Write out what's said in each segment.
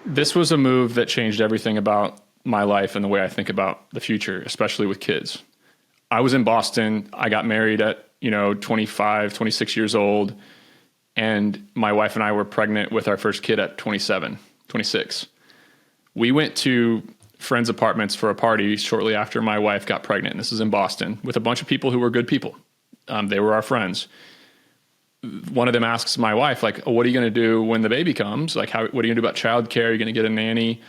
This was a move that changed everything about my life and the way I think about the future, especially with kids. I was in Boston. I got married at, 25, 26 years old. And my wife and I were pregnant with our first kid at 27, 26. We went to friends' apartments for a party shortly after my wife got pregnant. And this is in Boston with a bunch of people who were good people. They were our friends. One of them asks my wife, like, oh, what are you going to do when the baby comes? Like, what are you going to do about childcare? Are you going to get a nanny?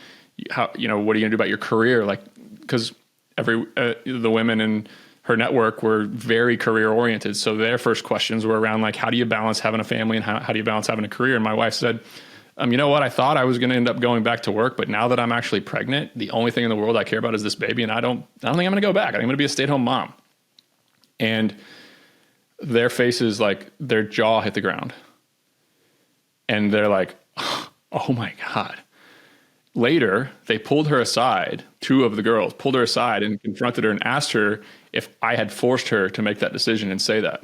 What are you going to do about your career? Like, because the women in her network were very career oriented. So their first questions were around like, how do you balance having a family and how do you balance having a career? And my wife said, you know what? I thought I was going to end up going back to work, but now that I'm actually pregnant, the only thing in the world I care about is this baby. And I don't think I'm going to go back. I'm going to be a stay-at-home mom. And their faces, like their jaw hit the ground. And they're like, oh my God. Later, they pulled her aside. Two of the girls pulled her aside and confronted her and asked her if I had forced her to make that decision and say that.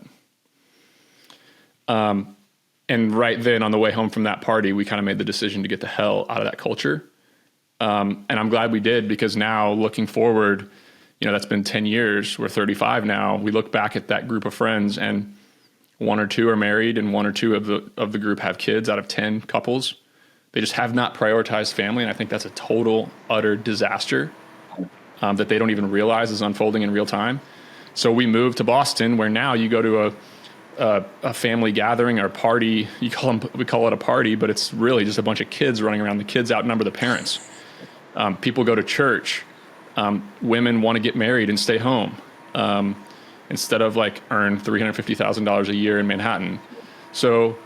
And right then on the way home from that party, we kind of made the decision to get the hell out of that culture. And I'm glad we did, because now looking forward, that's been 10 years. We're 35 now. We look back at that group of friends and one or two are married and one or two of the group have kids out of 10 couples. They just have not prioritized family. And I think that's a total, utter disaster that they don't even realize is unfolding in real time. So we moved to Boston, where now you go to a family gathering or party. We call it a party, but it's really just a bunch of kids running around. The kids outnumber the parents. People go to church. Women want to get married and stay home instead of like earn $350,000 a year in Manhattan. So,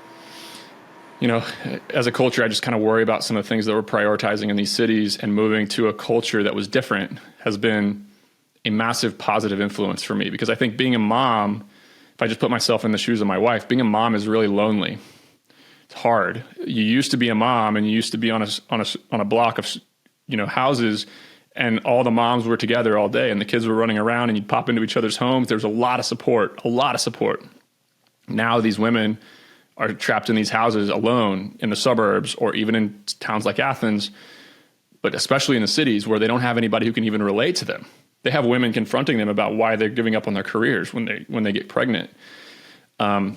as a culture, I just kind of worry about some of the things that we're prioritizing in these cities, and moving to a culture that was different has been a massive positive influence for me, because I think being a mom, if I just put myself in the shoes of my wife, being a mom is really lonely. It's hard. You used to be a mom and you used to be on a block of, houses, and all the moms were together all day and the kids were running around and you'd pop into each other's homes. There's a lot of support. Now these women are trapped in these houses alone in the suburbs or even in towns like Athens, but especially in the cities where they don't have anybody who can even relate to them. They have women confronting them about why they're giving up on their careers when they get pregnant. I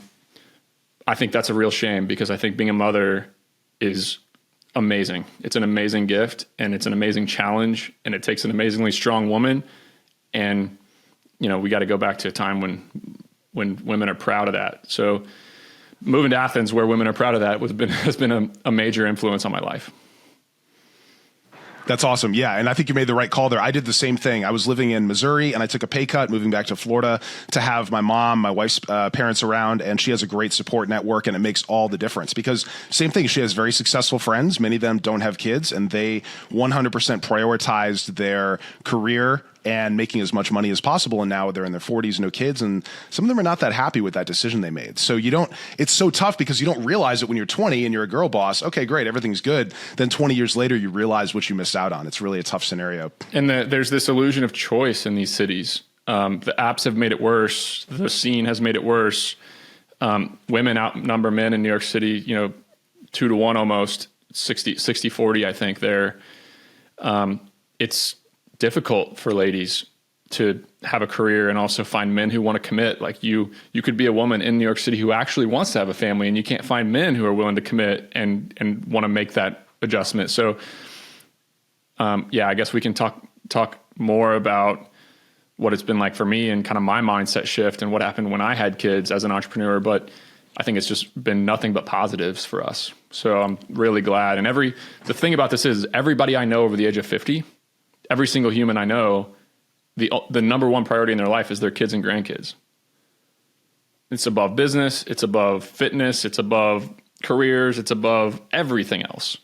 think that's a real shame, because I think being a mother is amazing. It's an amazing gift and it's an amazing challenge, and it takes an amazingly strong woman. And, we got to go back to a time when women are proud of that. So moving to Athens, where women are proud of that, has been a major influence on my life. That's awesome. Yeah. And I think you made the right call there. I did the same thing. I was living in Missouri and I took a pay cut moving back to Florida to have my mom, my wife's parents around, and she has a great support network, and it makes all the difference, because same thing. She has very successful friends. Many of them don't have kids, and they 100% prioritized their career and making as much money as possible. And now they're in their 40s, no kids. And some of them are not that happy with that decision they made. So it's so tough, because you don't realize it when you're 20 and you're a girl boss. Okay, great. Everything's good. Then 20 years later, you realize what you missed out on. It's really a tough scenario. And there's this illusion of choice in these cities. The apps have made it worse. The scene has made it worse. Women outnumber men in New York City, 2-1 almost, 60-40, I think there. It's difficult for ladies to have a career and also find men who want to commit. Like you could be a woman in New York City who actually wants to have a family, and you can't find men who are willing to commit and want to make that adjustment. So, I guess we can talk more about what it's been like for me and kind of my mindset shift and what happened when I had kids as an entrepreneur. But I think it's just been nothing but positives for us. So I'm really glad. And the thing about this is everybody I know over the age of 50, every single human I know, the number one priority in their life is their kids and grandkids. It's above business. It's above fitness. It's above careers. It's above everything else.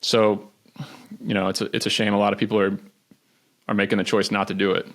So, it's a shame a lot of people are making the choice not to do it.